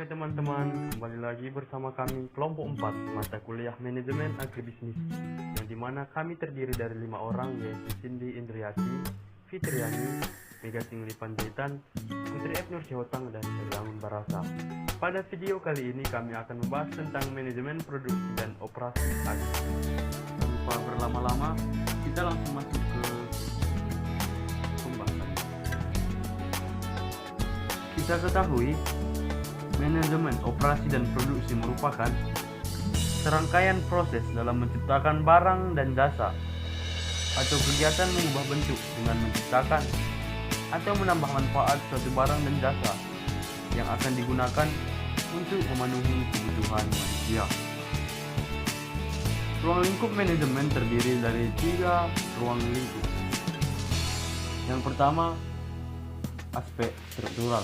Hai teman-teman, kembali lagi bersama kami kelompok 4 mata kuliah manajemen agribisnis, yang dimana kami terdiri dari 5 orang, yaitu Cindy Indriati, Fitriani, Mega Singli Panjaitan, Putri Ebnur Syihotang, dan Erlangun Barasa. Pada video kali ini kami akan membahas tentang manajemen produksi dan operasi agribisnis. Tanpa berlama-lama, kita langsung masuk ke pembahasan. Kita ketahui manajemen operasi dan produksi merupakan serangkaian proses dalam menciptakan barang dan jasa atau kegiatan mengubah bentuk dengan menciptakan atau menambah manfaat suatu barang dan jasa yang akan digunakan untuk memenuhi kebutuhan manusia. Ruang lingkup manajemen terdiri dari 3 ruang lingkup. Yang pertama, aspek struktural.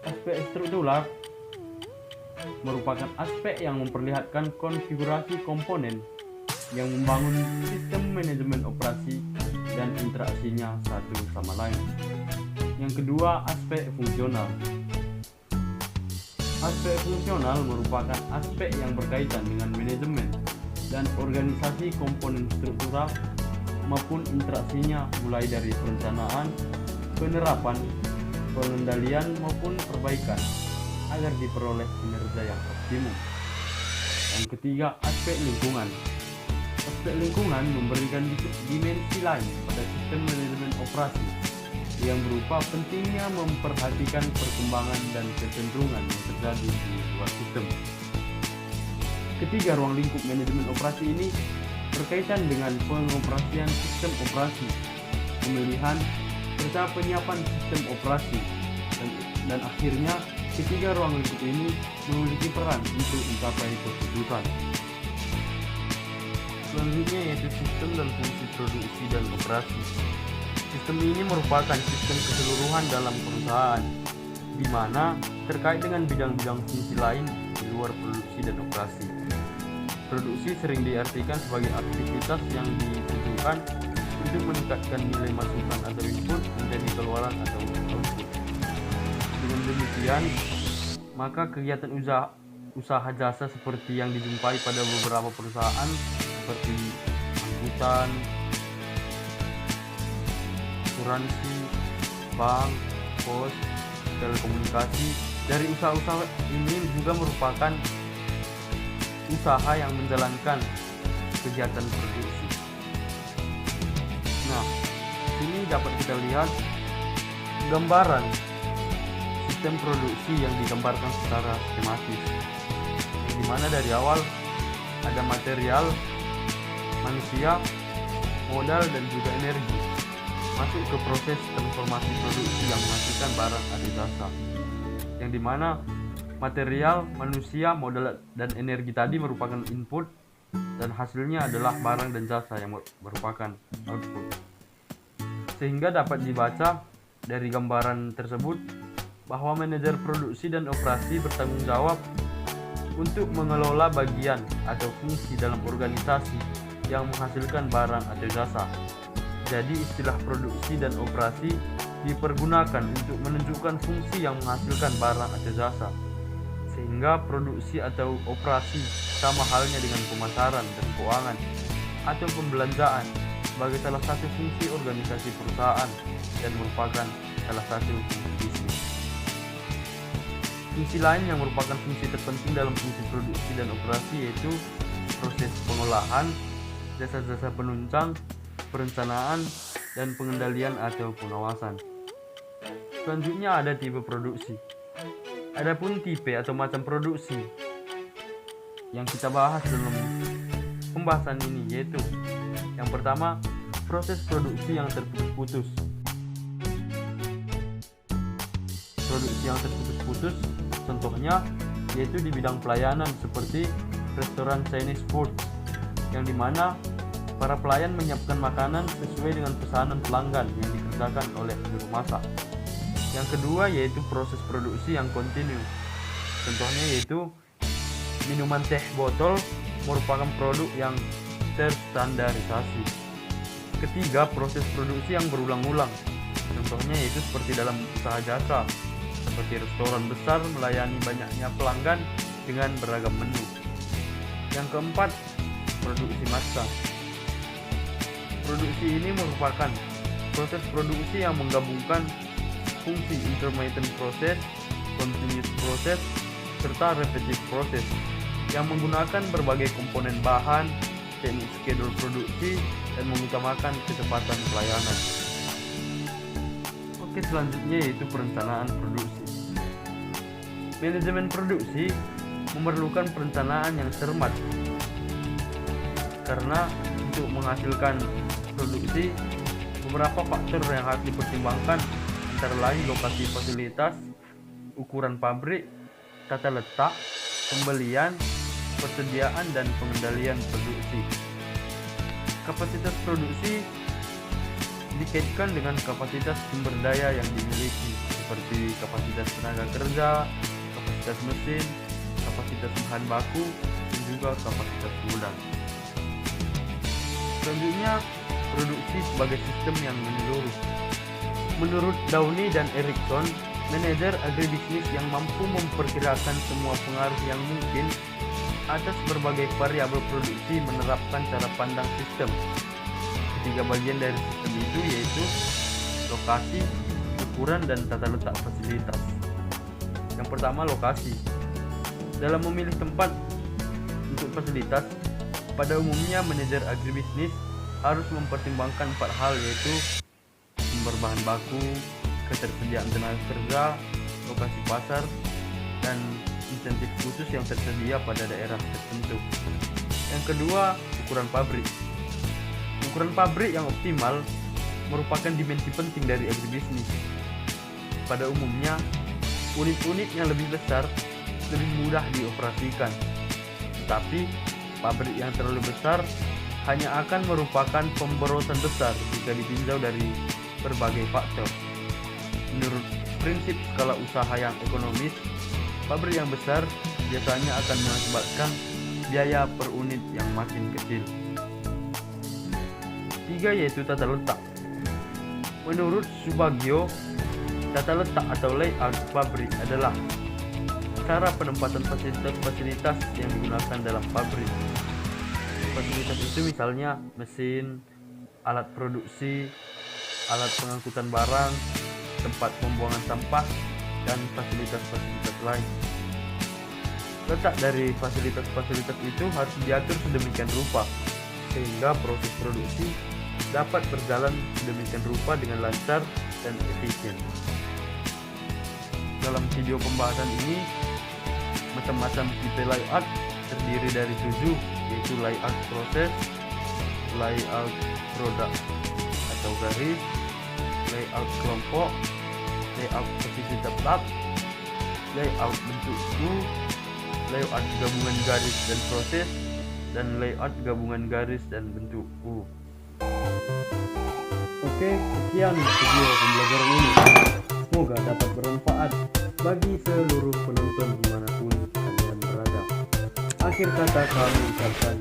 Aspek struktural merupakan aspek yang memperlihatkan konfigurasi komponen yang membangun sistem manajemen operasi dan interaksinya satu sama lain. Yang kedua, aspek fungsional. Aspek fungsional merupakan aspek yang berkaitan dengan manajemen dan organisasi komponen struktural maupun interaksinya, mulai dari perencanaan, penerapan, pengendalian maupun perbaikan agar diperoleh kinerja yang optimum. Yang ketiga, aspek lingkungan. Aspek lingkungan memberikan dimensi lain pada sistem manajemen operasi yang berupa pentingnya memperhatikan perkembangan dan kecenderungan yang terjadi di luar sistem. Ketiga ruang lingkup manajemen operasi ini berkaitan dengan pengoperasian sistem operasi, pemilihan, serta penyiapan sistem operasi, dan akhirnya ketiga ruang lingkup ini memiliki peran untuk mencapai keputusan. Selanjutnya yaitu sistem dan fungsi produksi dan operasi. Sistem ini merupakan sistem keseluruhan dalam perusahaan, di mana terkait dengan bidang-bidang fungsi lain di luar produksi dan operasi. Produksi sering diartikan sebagai aktivitas yang ditujukan untuk meningkatkan nilai masukan atau input menjadi keluaran atau output. Dengan demikian, maka kegiatan usaha jasa seperti yang dijumpai pada beberapa perusahaan seperti angkutan, asuransi, bank, pos, telekomunikasi, dari usaha-usaha ini juga merupakan usaha yang menjalankan kegiatan produksi. Nah, ini dapat kita lihat gambaran sistem produksi yang digambarkan secara skematis, di mana dari awal ada material, manusia, modal, dan juga energi masuk ke proses transformasi produksi yang menghasilkan barang atau jasa, yang dimana material, manusia, modal, dan energi tadi merupakan input dan hasilnya adalah barang dan jasa yang merupakan output. Sehingga dapat dibaca dari gambaran tersebut bahwa manajer produksi dan operasi bertanggung jawab untuk mengelola bagian atau fungsi dalam organisasi yang menghasilkan barang atau jasa. Jadi istilah produksi dan operasi dipergunakan untuk menunjukkan fungsi yang menghasilkan barang atau jasa, sehingga produksi atau operasi sama halnya dengan pemasaran dan keuangan atau pembelanjaan sebagai salah satu fungsi organisasi perusahaan dan merupakan salah satu fungsi bisnis. Fungsi lain yang merupakan fungsi terpenting dalam fungsi produksi dan operasi yaitu proses pengolahan, jasa-jasa penunjang, perencanaan, dan pengendalian atau pengawasan. Selanjutnya ada tipe produksi. Adapun tipe atau macam produksi yang kita bahas dalam pembahasan ini yaitu yang pertama, proses produksi yang terputus-putus. Produksi yang terputus-putus contohnya yaitu di bidang pelayanan seperti restoran Chinese food, yang dimana para pelayan menyiapkan makanan sesuai dengan pesanan pelanggan yang dikerjakan oleh juru masak. Yang kedua yaitu proses produksi yang kontinu. Contohnya yaitu minuman teh botol merupakan produk yang terstandarisasi. Ketiga, proses produksi yang berulang-ulang. Contohnya yaitu seperti dalam usaha jasa, seperti restoran besar melayani banyaknya pelanggan dengan beragam menu. Yang keempat, produksi massal. Produksi ini merupakan proses produksi yang menggabungkan fungsi intermittent process, continuous process, serta repetitive process yang menggunakan berbagai komponen bahan, teknik schedule produksi, dan mengutamakan kecepatan pelayanan. Oke, selanjutnya yaitu perencanaan produksi. Manajemen produksi memerlukan perencanaan yang cermat karena untuk menghasilkan produksi beberapa faktor yang harus dipertimbangkan, antara lain lokasi fasilitas, ukuran pabrik, tata letak, pembelian, persediaan, dan pengendalian produksi. Kapasitas produksi dikaitkan dengan kapasitas sumber daya yang dimiliki, seperti kapasitas tenaga kerja, kapasitas mesin, kapasitas bahan baku, dan juga kapasitas gudang. Selanjutnya, produksi sebagai sistem yang menyeluruh. Menurut Downey dan Erickson, manajer agribisnis yang mampu memperkirakan semua pengaruh yang mungkin atas berbagai variabel produksi menerapkan cara pandang sistem. Ketiga bagian dari sistem itu yaitu lokasi, ukuran, dan tata letak fasilitas. Yang pertama, lokasi. Dalam memilih tempat untuk fasilitas, pada umumnya manajer agribisnis harus mempertimbangkan 4 hal, yaitu sumber bahan baku, ketersediaan tenaga kerja, lokasi pasar, dan insentif khusus yang tersedia pada daerah tertentu. Yang kedua, ukuran pabrik. Ukuran pabrik yang optimal merupakan dimensi penting dari agribisnis. Pada umumnya, unit-unit yang lebih besar lebih mudah dioperasikan. Tetapi, pabrik yang terlalu besar hanya akan merupakan pemborosan besar jika ditinjau dari berbagai faktor. Menurut prinsip skala usaha yang ekonomis, pabrik yang besar biasanya akan mengakibatkan biaya per unit yang makin kecil. 3 yaitu tata letak. Menurut Subagio, tata letak atau layout pabrik adalah cara penempatan fasilitas-fasilitas yang digunakan dalam pabrik. Fasilitas itu misalnya mesin, alat produksi, alat pengangkutan barang, tempat pembuangan sampah, dan fasilitas-fasilitas lain. Letak dari fasilitas-fasilitas itu harus diatur sedemikian rupa sehingga proses produksi dapat berjalan sedemikian rupa dengan lancar dan efisien. Dalam video pembahasan ini, macam-macam tipe layout terdiri dari 7, yaitu layout proses, layout produk atau garis, layout kelompok, layout posisi tetap, layout bentuk U, layout gabungan garis dan proses, dan layout gabungan garis dan bentuk U. Oke, sekian video pembelajaran ini. Semoga dapat bermanfaat bagi seluruh penonton dimanapun kalian berada. Akhir kata kami ucapkan